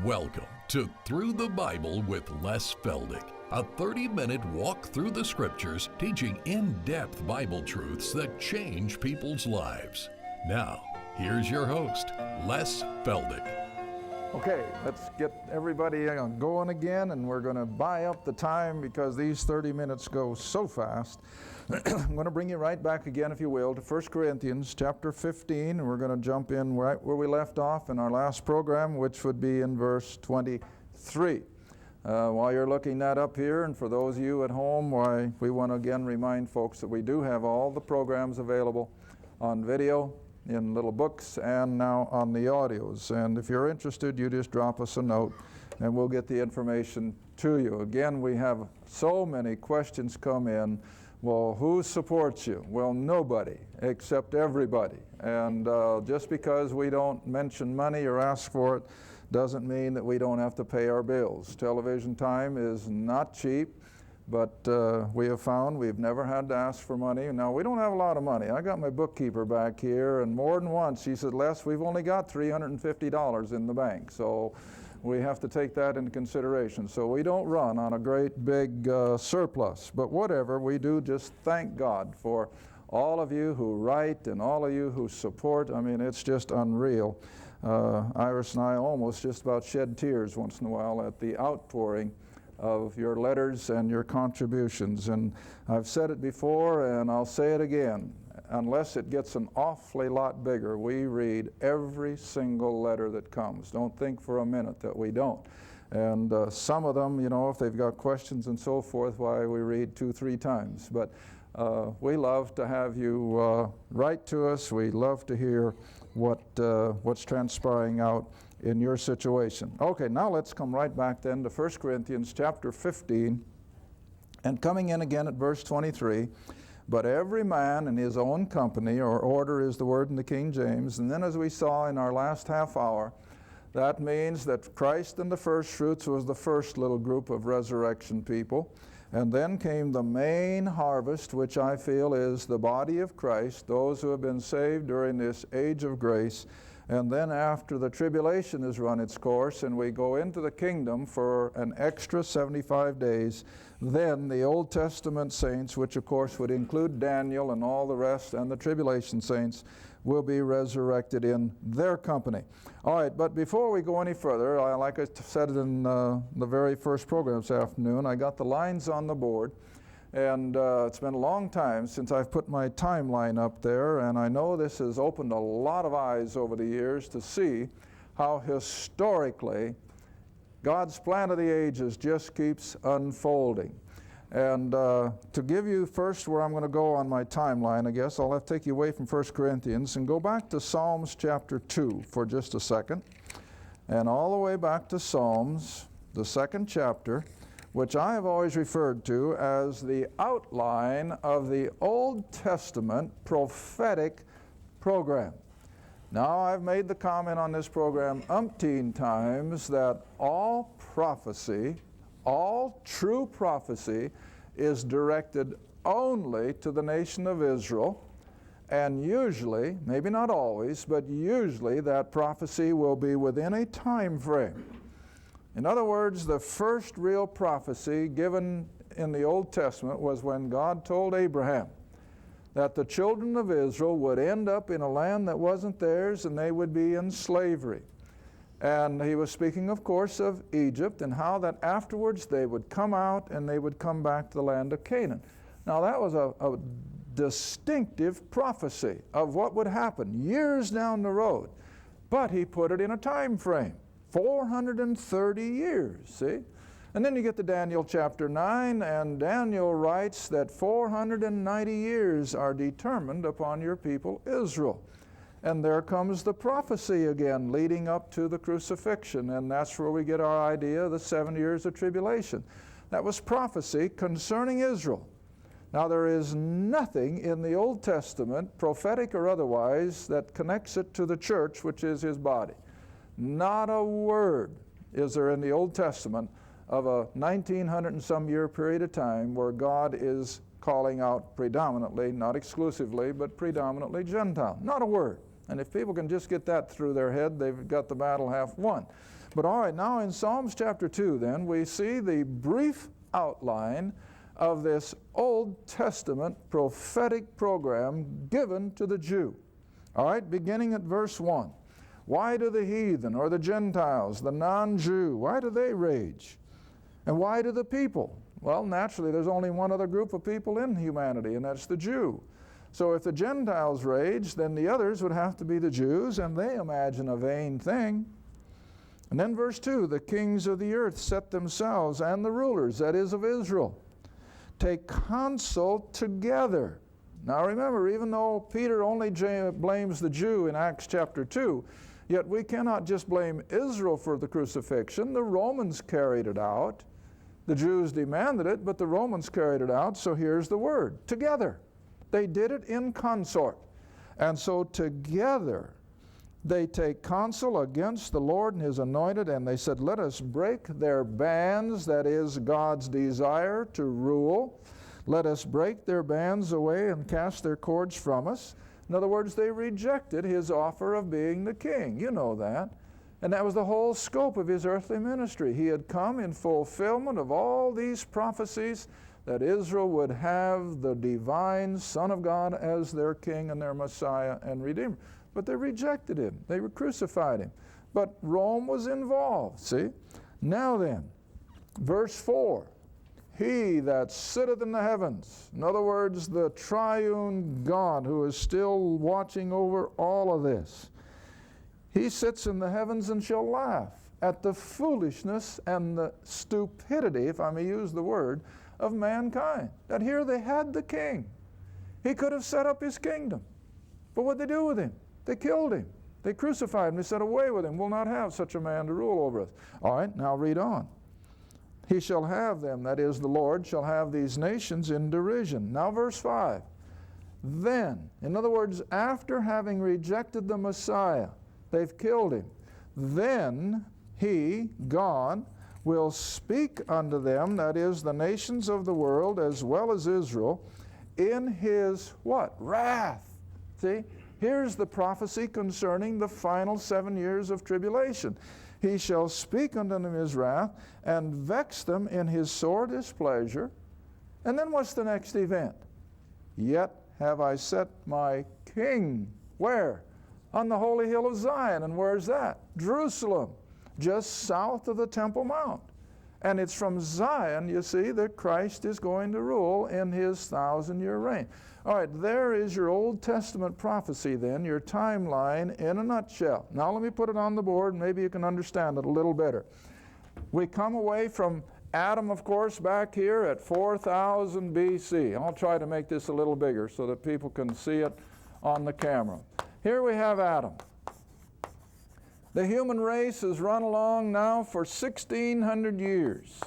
Welcome to Through the Bible with Les Feldick, a 30-minute walk through the Scriptures teaching in-depth Bible truths that change people's lives. Now, here's your host, Les Feldick. Okay, let's get everybody going again, and we're going to buy up the time because these 30 minutes go so fast. I'm going to bring you right back again, if you will, to 1 Corinthians chapter 15, and we're going to jump in right where we left off in our last program, which would be in verse 23. While you're looking that up here, and for those of you at home, we want to again remind folks that we do have all the programs available on video, in little books, and now on the audios. And if you're interested, you just drop us a note and we'll get the information to you. Again, we have so many questions come in. Well, who supports you? Well, nobody except everybody. And just because we don't mention money or ask for it doesn't mean that we don't have to pay our bills. Television time is not cheap. But we have found we've never had to ask for money. Now, we don't have a lot of money. I got my bookkeeper back here, and more than once she said, Les, we've only got $350 in the bank. So we have to take that into consideration. So we don't run on a great big surplus. But whatever, we do just thank God for all of you who write and all of you who support. I mean, it's just unreal. Iris and I almost just about shed tears once in a while at the outpouring of your letters and your contributions. And I've said it before and I'll say it again, unless it gets an awfully lot bigger, we read every single letter that comes. Don't think for a minute that we don't. And some of them, you know, if they've got questions and so forth, why we read 2-3 times. But we love to have you write to us. We love to hear what's transpiring out in your situation. Okay, now let's come right back then to 1 Corinthians chapter 15, and coming in again at verse 23, but every man in his own company, or order is the word in the King James, and then as we saw in our last half hour, that means that Christ and the first fruits was the first little group of resurrection people, and then came the main harvest, which I feel is the body of Christ, those who have been saved during this age of grace. And then after the tribulation has run its course and we go into the kingdom for an extra 75 days, then the Old Testament saints, which of course would include Daniel and all the rest, and the tribulation saints, will be resurrected in their company. All right, but before we go any further, like I said in the very first program this afternoon, I got the lines on the board. And it's been a long time since I've put my timeline up there, and I know this has opened a lot of eyes over the years to see how historically God's plan of the ages just keeps unfolding. And to give you first where I'm going to go on my timeline, I guess I'll have to take you away from 1 Corinthians and go back to Psalms chapter 2 for just a second, and all the way back to Psalms, the 2nd chapter, which I have always referred to as the outline of the Old Testament prophetic program. Now, I've made the comment on this program umpteen times that all prophecy, all true prophecy, is directed only to the nation of Israel, and usually, maybe not always, but usually that prophecy will be within a time frame. In other words, the first real prophecy given in the Old Testament was when God told Abraham that the children of Israel would end up in a land that wasn't theirs and they would be in slavery. And he was speaking, of course, of Egypt and how that afterwards they would come out and they would come back to the land of Canaan. Now that was a distinctive prophecy of what would happen years down the road, but he put it in a time frame. 430 years, see? And then you get to Daniel chapter 9, and Daniel writes that 490 years are determined upon your people Israel. And there comes the prophecy again leading up to the crucifixion, and that's where we get our idea of the 7 years of tribulation. That was prophecy concerning Israel. Now, there is nothing in the Old Testament, prophetic or otherwise, that connects it to the church, which is his body. Not a word is there in the Old Testament of a 1900 and some year period of time where God is calling out predominantly, not exclusively, but predominantly Gentile. Not a word. And if people can just get that through their head, they've got the battle half won. But all right, now in Psalms chapter 2 then, we see the brief outline of this Old Testament prophetic program given to the Jew. All right, beginning at verse 1. Why do the heathen or the Gentiles, the non-Jew, why do they rage? And why do the people? Well, naturally, there's only one other group of people in humanity, and that's the Jew. So if the Gentiles rage, then the others would have to be the Jews, and they imagine a vain thing. And then verse 2, the kings of the earth set themselves, and the rulers, that is of Israel, take counsel together. Now remember, even though Peter only blames the Jew in Acts chapter 2, yet we cannot just blame Israel for the crucifixion. The Romans carried it out. The Jews demanded it, but the Romans carried it out. So here's the word, together. They did it in consort. And so together they take counsel against the Lord and his anointed, and they said, let us break their bands, that is God's desire to rule. Let us break their bands away and cast their cords from us. In other words, they rejected his offer of being the king. You know that. And that was the whole scope of his earthly ministry. He had come in fulfillment of all these prophecies that Israel would have the divine Son of God as their king and their Messiah and Redeemer. But they rejected him. They crucified him. But Rome was involved, see? Now then, verse 4, he that sitteth in the heavens, in other words, the triune God who is still watching over all of this, he sits in the heavens and shall laugh at the foolishness and the stupidity, if I may use the word, of mankind. That here they had the king. He could have set up his kingdom. But what did they do with him? They killed him. They crucified him. They said, away with him. We'll not have such a man to rule over us. All right, now read on. He shall have them, that is, the Lord, shall have these nations in derision. Now verse 5. Then, in other words, after having rejected the Messiah, they've killed him. Then he, God, will speak unto them, that is, the nations of the world as well as Israel, in his what? Wrath. See? Here's the prophecy concerning the final 7 years of tribulation. He shall speak unto them in his wrath, and vex them in his sore displeasure. And then what's the next event? Yet have I set my king, where? On the holy hill of Zion. And where's that? Jerusalem, just south of the Temple Mount. And it's from Zion, you see, that Christ is going to rule in his 1,000-year reign. All right, there is your Old Testament prophecy then, your timeline in a nutshell. Now let me put it on the board, and maybe you can understand it a little better. We come away from Adam, of course, back here at 4000 BC. I'll try to make this a little bigger so that people can see it on the camera. Here we have Adam. The human race has run along now for 1,600 years.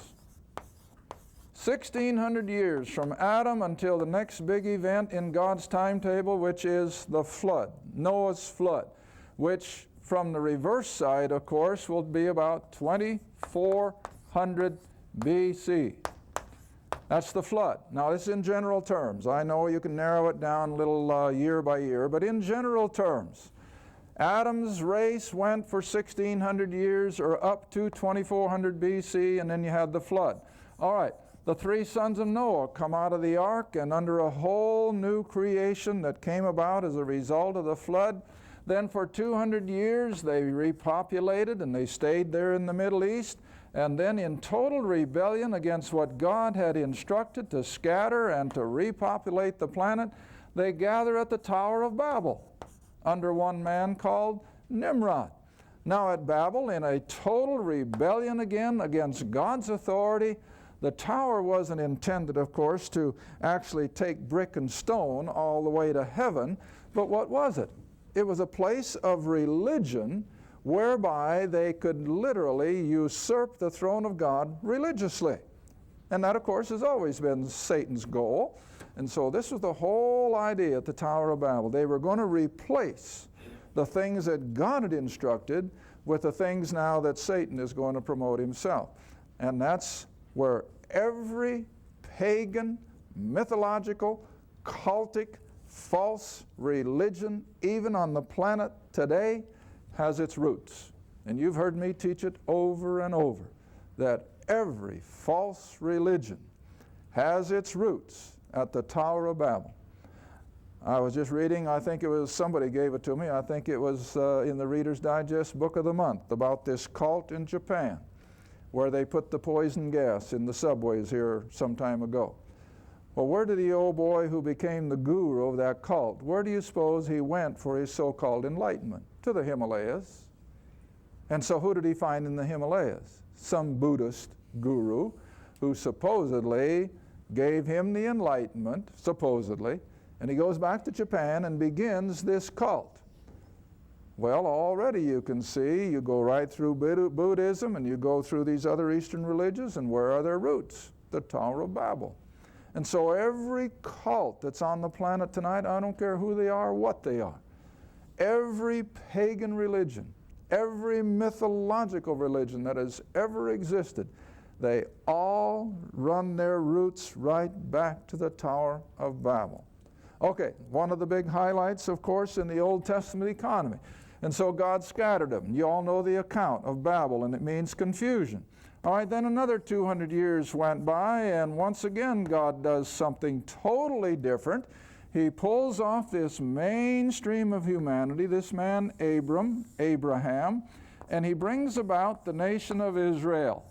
1,600 years from Adam until the next big event in God's timetable, which is the flood, Noah's flood, which from the reverse side, of course, will be about 2400 BC. That's the flood. Now, this is in general terms. I know you can narrow it down a little year by year, but in general terms, Adam's race went for 1,600 years or up to 2400 BC, and then you had the flood. All right. The three sons of Noah come out of the ark, and under a whole new creation that came about as a result of the flood, then for 200 years they repopulated and they stayed there in the Middle East, and then in total rebellion against what God had instructed to scatter and to repopulate the planet, they gather at the Tower of Babel under one man called Nimrod. Now at Babel, in a total rebellion again against God's authority, the tower wasn't intended, of course, to actually take brick and stone all the way to heaven, but what was it? It was a place of religion whereby they could literally usurp the throne of God religiously. And that, of course, has always been Satan's goal. And so this was the whole idea at the Tower of Babel. They were going to replace the things that God had instructed with the things now that Satan is going to promote himself. And that's where every pagan, mythological, cultic, false religion, even on the planet today, has its roots. and you've heard me teach it over and over, that every false religion has its roots at the Tower of Babel. I was just reading, I think it was, somebody gave it to me, I think it was in the Reader's Digest Book of the Month, about this cult in Japan, where they put the poison gas in the subways here some time ago. Well, where did the old boy who became the guru of that cult, where do you suppose he went for his so-called enlightenment? To the Himalayas. And so who did he find in the Himalayas? Some Buddhist guru who supposedly gave him the enlightenment, supposedly, and he goes back to Japan and begins this cult. Well, already you can see, you go right through Buddhism and you go through these other Eastern religions, and where are their roots? The Tower of Babel. And so every cult that's on the planet tonight, I don't care who they are, what they are, every pagan religion, every mythological religion that has ever existed, they all run their roots right back to the Tower of Babel. Okay, one of the big highlights, of course, in the Old Testament economy. And so God scattered them. You all know the account of Babel, and it means confusion. All right, then another 200 years went by, and once again God does something totally different. He pulls off this mainstream of humanity, this man Abraham, and he brings about the nation of Israel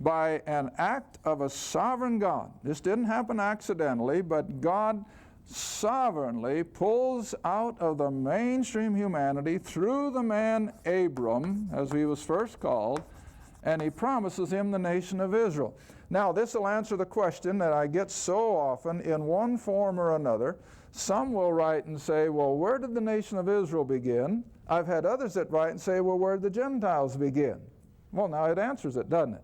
by an act of a sovereign God. This didn't happen accidentally, but God sovereignly pulls out of the mainstream humanity through the man Abram, as he was first called, and he promises him the nation of Israel. Now, this will answer the question that I get so often in one form or another. Some will write and say, well, where did the nation of Israel begin? I've had others that write and say, well, where did the Gentiles begin? Well, now it answers it, doesn't it?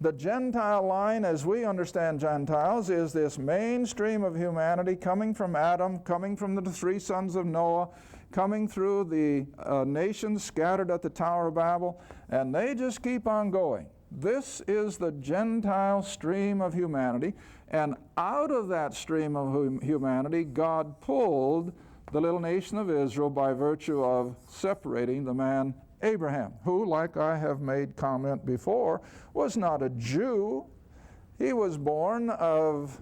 The Gentile line, as we understand Gentiles, is this mainstream of humanity coming from Adam, coming from the three sons of Noah, coming through the nations scattered at the Tower of Babel, and they just keep on going. This is the Gentile stream of humanity, and out of that stream of humanity, God pulled the little nation of Israel by virtue of separating the man Abraham, who, like I have made comment before, was not a Jew. He was born of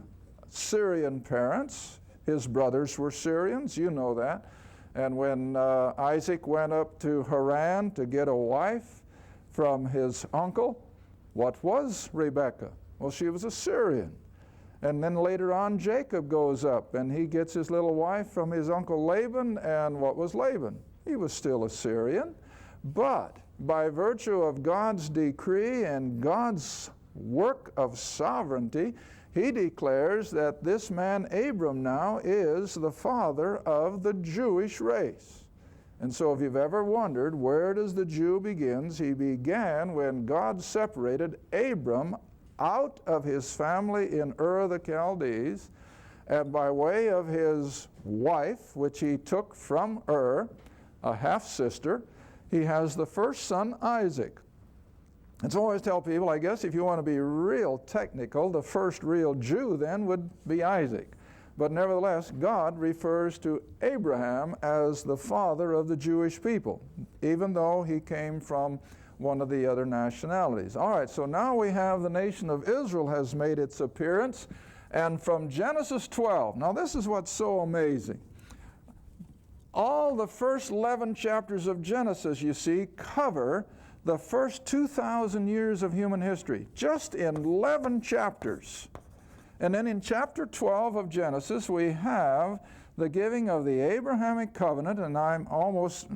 Syrian parents. His brothers were Syrians, you know that. And when Isaac went up to Haran to get a wife from his uncle, what was Rebekah? Well, she was a Syrian. And then later on, Jacob goes up and he gets his little wife from his uncle Laban, and what was Laban? He was still a Syrian. But by virtue of God's decree and God's work of sovereignty, he declares that this man Abram now is the father of the Jewish race. And so if you've ever wondered, where does the Jew begin? He began when God separated Abram out of his family in Ur of the Chaldees, and by way of his wife, which he took from Ur, a half-sister, he has the first son, Isaac. And so I always tell people, I guess if you want to be real technical, the first real Jew then would be Isaac. But nevertheless, God refers to Abraham as the father of the Jewish people, even though he came from one of the other nationalities. All right, so now we have the nation of Israel has made its appearance, and from Genesis 12, now this is what's so amazing. All the first 11 chapters of Genesis, you see, cover the first 2,000 years of human history, just in 11 chapters. And then in chapter 12 of Genesis, we have the giving of the Abrahamic covenant, and I'm almost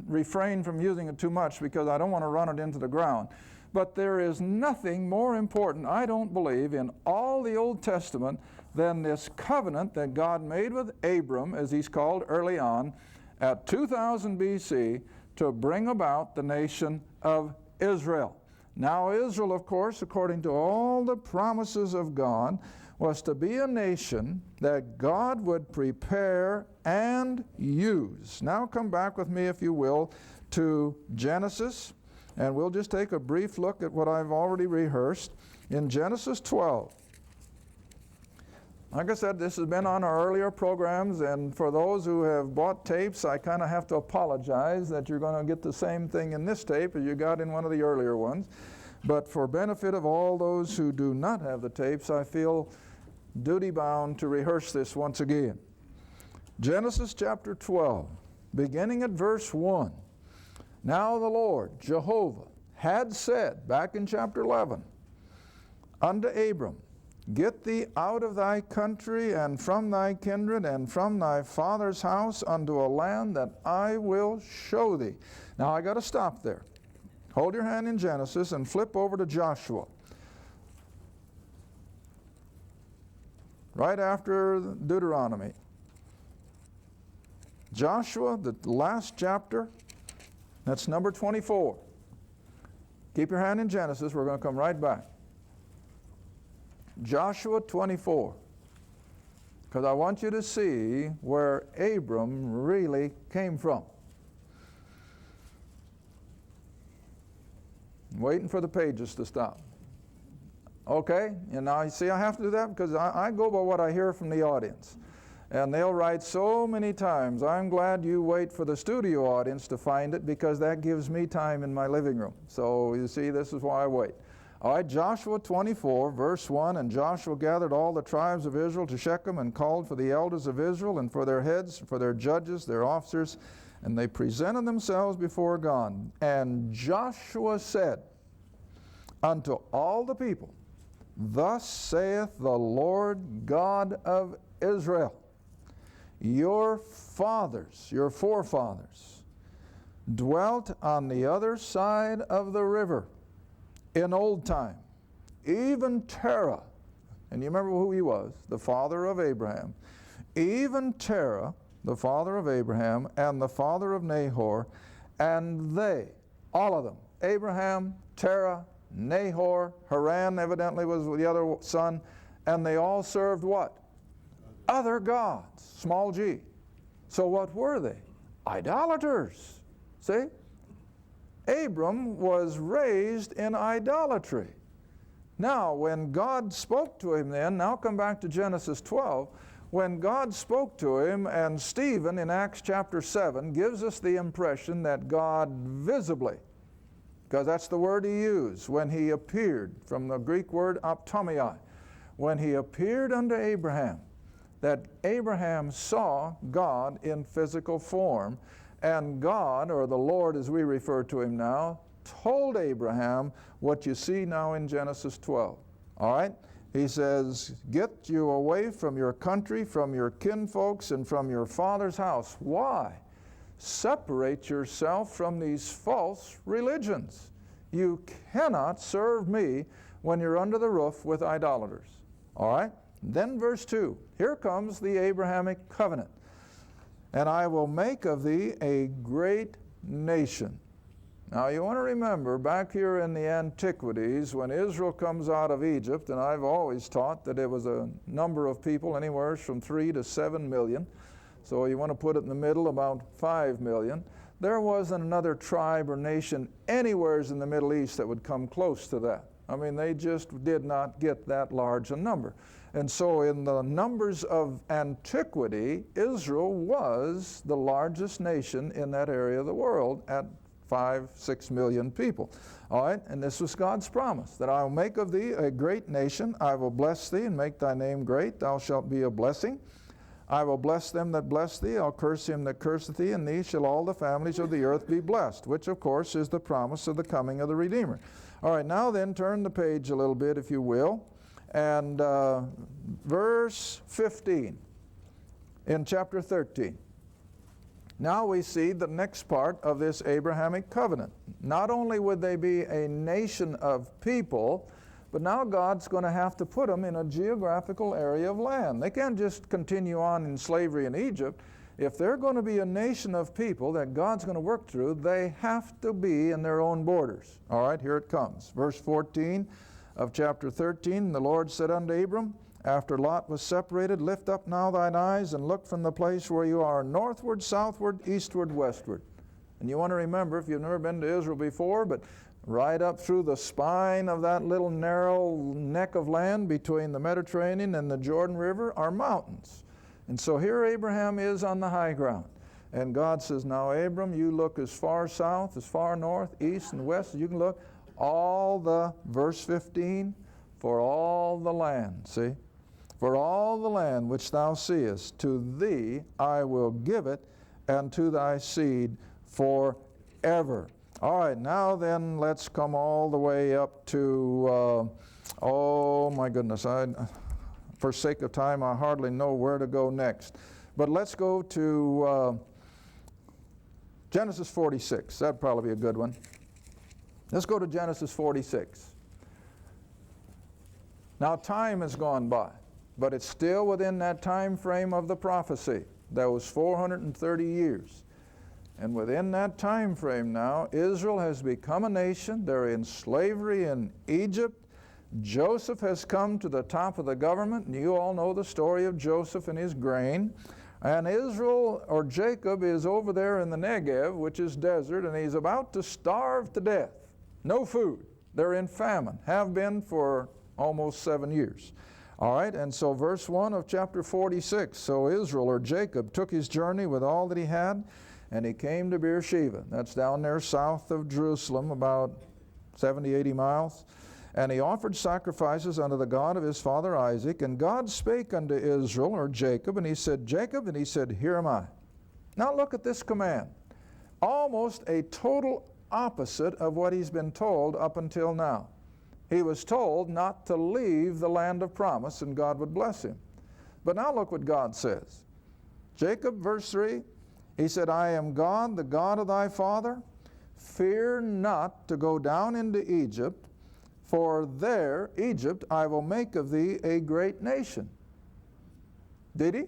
refrain from using it too much because I don't want to run it into the ground. But there is nothing more important, I don't believe, in all the Old Testament than this covenant that God made with Abram, as he's called early on, at 2000 BC, to bring about the nation of Israel. Now Israel, of course, according to all the promises of God, was to be a nation that God would prepare and use. Now come back with me, if you will, to Genesis, and we'll just take a brief look at what I've already rehearsed. In Genesis 12, Like I said, this has been on our earlier programs, and for those who have bought tapes, I kind of have to apologize that you're going to get the same thing in this tape as you got in one of the earlier ones. But for benefit of all those who do not have the tapes, I feel duty-bound to rehearse this once again. Genesis chapter 12, beginning at verse 1. Now the Lord, Jehovah, had said, back in chapter 11, unto Abram, Get thee out of thy country and from thy kindred and from thy father's house unto a land that I will show thee. Now I got to stop there. Hold your hand in Genesis and flip over to Joshua. Right after Deuteronomy. Joshua, the last chapter, that's number 24. Keep your hand in Genesis, we're going to come right back. Joshua 24. Because I want you to see where Abram really came from. I'm waiting for the pages to stop. Okay, and now you see I have to do that because I go by what I hear from the audience. And they'll write so many times, I'm glad you wait for the studio audience to find it because that gives me time in my living room. So you see, this is why I wait. All right, Joshua 24, verse 1, And Joshua gathered all the tribes of Israel to Shechem and called for the elders of Israel and for their heads, for their judges, their officers, and they presented themselves before God. And Joshua said unto all the people, Thus saith the Lord God of Israel, your fathers, your forefathers, dwelt on the other side of the river in old time, even Terah, and you remember who he was, the father of Abraham, even Terah, the father of Abraham, and the father of Nahor, and they, all of them, Abraham, Terah, Nahor, Haran evidently was the other son, and they all served what? Other gods, small g. So what were they? Idolaters. See? Abram was raised in idolatry. Now, when God spoke to him then, now come back to Genesis 12, when God spoke to him, and Stephen in Acts chapter 7 gives us the impression that God visibly, because that's the word he used, when he appeared, from the Greek word optomai, when he appeared unto Abraham, that Abraham saw God in physical form, and God, or the Lord as we refer to him now, told Abraham what you see now in Genesis 12. All right? He says, get you away from your country, from your kinfolks, and from your father's house. Why? Separate yourself from these false religions. You cannot serve me when you're under the roof with idolaters. All right? Then verse 2. Here comes the Abrahamic covenant. And I will make of thee a great nation. Now you want to remember, back here in the antiquities, when Israel comes out of Egypt, and I've always taught that it was a number of people, anywhere from 3 to 7 million. So you want to put it in the middle, about 5 million. There wasn't another tribe or nation anywhere in the Middle East that would come close to that. I mean, they just did not get that large a number. And so in the numbers of antiquity, Israel was the largest nation in that area of the world at 5-6 million people. All right, and this was God's promise, that I will make of thee a great nation. I will bless thee and make thy name great. Thou shalt be a blessing. I will bless them that bless thee. I'll curse him that curseth thee. In thee shall all the families of the earth be blessed, which of course is the promise of the coming of the Redeemer. All right, now then turn the page a little bit, if you will. And verse 15 in chapter 13. Now we see the next part of this Abrahamic covenant. Not only would they be a nation of people, but now God's going to have to put them in a geographical area of land. They can't just continue on in slavery in Egypt. If they're going to be a nation of people that God's going to work through, they have to be in their own borders. All right, here it comes. Verse 14 of chapter 13, the Lord said unto Abram, after Lot was separated, lift up now thine eyes and look from the place where you are, northward, southward, eastward, westward. And you want to remember, if you've never been to Israel before, but right up through the spine of that little narrow neck of land between the Mediterranean and the Jordan River are mountains. And so here Abraham is on the high ground. And God says, now Abram, you look as far south, as far north, east, and west as you can look. All the, verse 15, for all the land, see? For all the land which thou seest, to thee I will give it, and to thy seed forever. All right, now then let's come all the way up to, oh my goodness, for sake of time I hardly know where to go next. But let's go to Genesis 46. That'd probably be a good one. Let's go to Genesis 46. Now time has gone by, but it's still within that time frame of the prophecy. That was 430 years. And within that time frame now, Israel has become a nation. They're in slavery in Egypt. Joseph has come to the top of the government, and you all know the story of Joseph and his grain. And Israel, or Jacob, is over there in the Negev, which is desert, and he's about to starve to death. No food. They're in famine, have been for almost 7 years. All right, and so verse 1 of chapter 46, so Israel, or Jacob, took his journey with all that he had, and he came to Beersheba. That's down there south of Jerusalem, about 70, 80 miles. And he offered sacrifices unto the God of his father Isaac. And God spake unto Israel, or Jacob, and he said, Jacob, and he said, Here am I. Now look at this command. Almost a total opposite of what he's been told up until now. He was told not to leave the land of promise, and God would bless him. But now look what God says. Jacob, verse 3, he said, I am God, the God of thy father. Fear not to go down into Egypt, for there, Egypt, I will make of thee a great nation. Did he?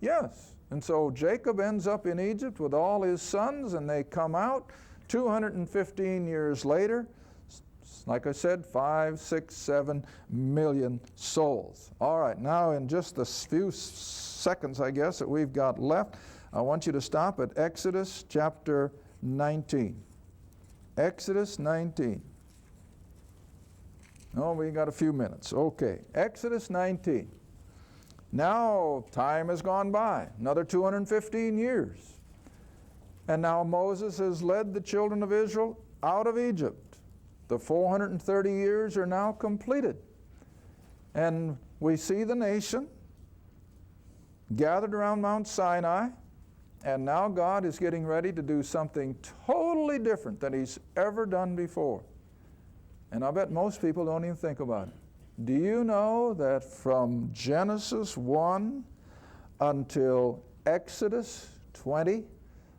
Yes. And so Jacob ends up in Egypt with all his sons, and they come out 215 years later. Like I said, 5, 6, 7 million souls. All right, now in just the few seconds, I guess, that we've got left, I want you to stop at Exodus chapter 19. Exodus 19. Oh, we got a few minutes. Okay, Exodus 19. Now, time has gone by, another 215 years. And now Moses has led the children of Israel out of Egypt. The 430 years are now completed. And we see the nation gathered around Mount Sinai, and now God is getting ready to do something totally different than he's ever done before. And I bet most people don't even think about it. Do you know that from Genesis 1 until Exodus 20,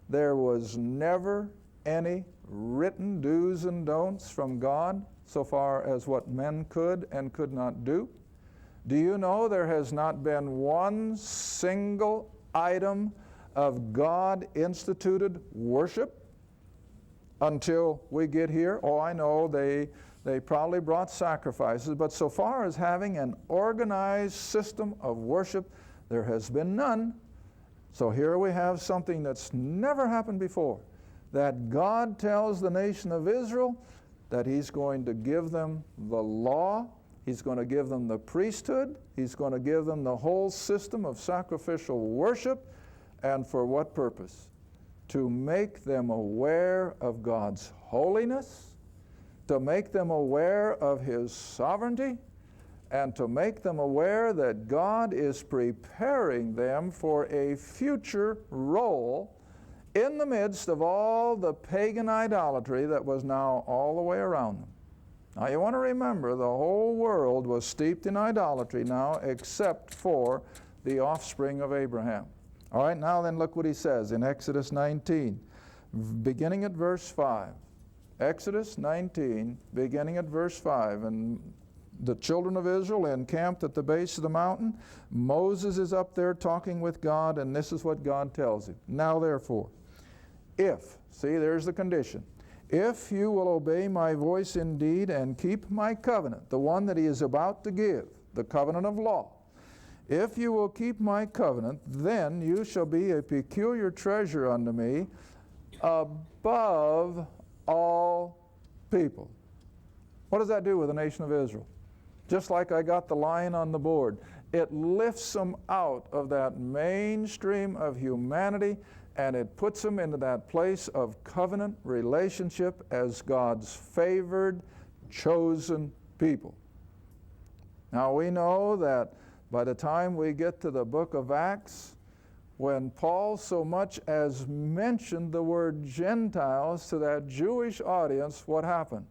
there was never any written do's and don'ts from God so far as what men could and could not do? Do you know there has not been one single item of God-instituted worship until we get here? Oh, I know they probably brought sacrifices, but so far as having an organized system of worship, there has been none. So here we have something that's never happened before, that God tells the nation of Israel that he's going to give them the law, he's going to give them the priesthood, he's going to give them the whole system of sacrificial worship. And for what purpose? To make them aware of God's holiness, to make them aware of his sovereignty, and to make them aware that God is preparing them for a future role in the midst of all the pagan idolatry that was now all the way around them. Now you want to remember, the whole world was steeped in idolatry now except for the offspring of Abraham. All right, now then look what he says in Exodus 19, beginning at verse 5. Exodus 19, beginning at verse 5. And the children of Israel encamped at the base of the mountain. Moses is up there talking with God, and this is what God tells him. Now therefore, if, see, there's the condition, if you will obey my voice indeed and keep my covenant, the one that he is about to give, the covenant of law, if you will keep my covenant, then you shall be a peculiar treasure unto me, above all people. What does that do with the nation of Israel? Just like I got the line on the board, it lifts them out of that mainstream of humanity, and it puts them into that place of covenant relationship as God's favored, chosen people. Now we know that by the time we get to the book of Acts, when Paul so much as mentioned the word Gentiles to that Jewish audience, what happened?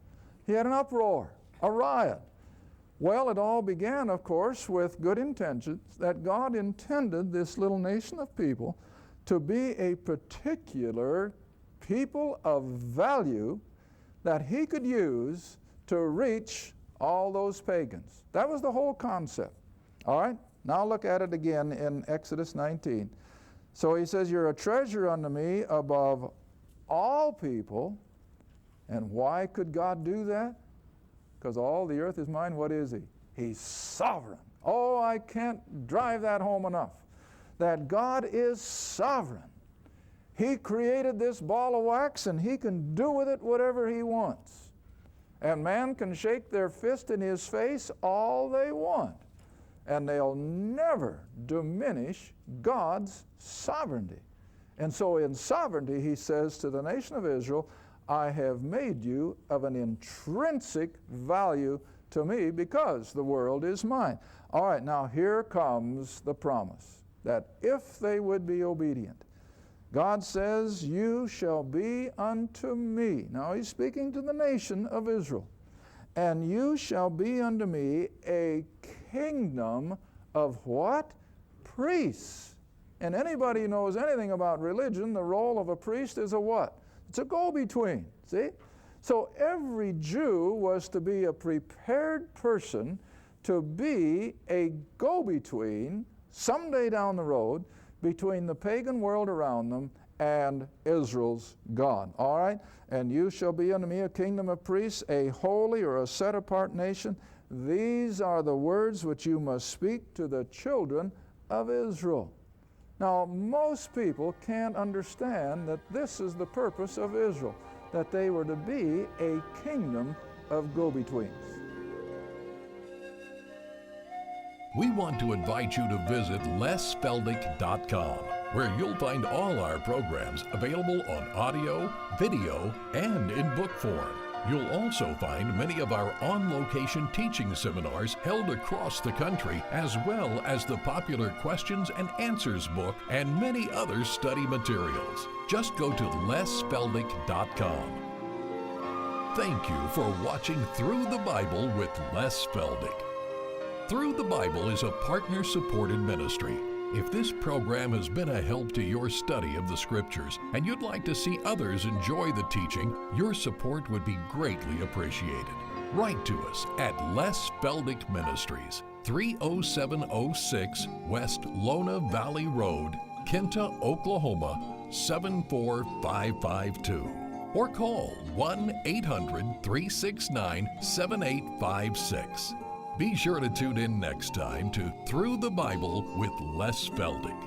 He had an uproar, a riot. Well, it all began, of course, with good intentions, that God intended this little nation of people to be a particular people of value that he could use to reach all those pagans. That was the whole concept. All right? Now look at it again in Exodus 19. So he says, you're a treasure unto me above all people. And why could God do that? Because all the earth is mine. What is he? He's sovereign. Oh, I can't drive that home enough. That God is sovereign. He created this ball of wax, and he can do with it whatever he wants. And man can shake their fist in his face all they want, and they'll never diminish God's sovereignty. And so in sovereignty, he says to the nation of Israel, I have made you of an intrinsic value to me because the world is mine. All right, now here comes the promise that if they would be obedient, God says, you shall be unto me. Now he's speaking to the nation of Israel. And you shall be unto me a kingdom of what? Priests. And anybody who knows anything about religion, the role of a priest is a what? It's a go-between, see? So every Jew was to be a prepared person to be a go-between someday down the road between the pagan world around them and Israel's God. All right? And you shall be unto me a kingdom of priests, a holy or a set-apart nation. These are the words which you must speak to the children of Israel. Now, most people can't understand that this is the purpose of Israel, that they were to be a kingdom of go-betweens. We want to invite you to visit lesfeldick.com, where you'll find all our programs available on audio, video, and in book form. You'll also find many of our on-location teaching seminars held across the country, as well as the popular Questions and Answers book and many other study materials. Just go to lesfeldick.com. Thank you for watching Through the Bible with Les Feldick. Through the Bible is a partner-supported ministry. If this program has been a help to your study of the Scriptures and you'd like to see others enjoy the teaching, your support would be greatly appreciated. Write to us at Les Feldick Ministries, 30706 West Lona Valley Road, Kinta, Oklahoma, 74552. Or call 1-800-369-7856. Be sure to tune in next time to Through the Bible with Les Feldick.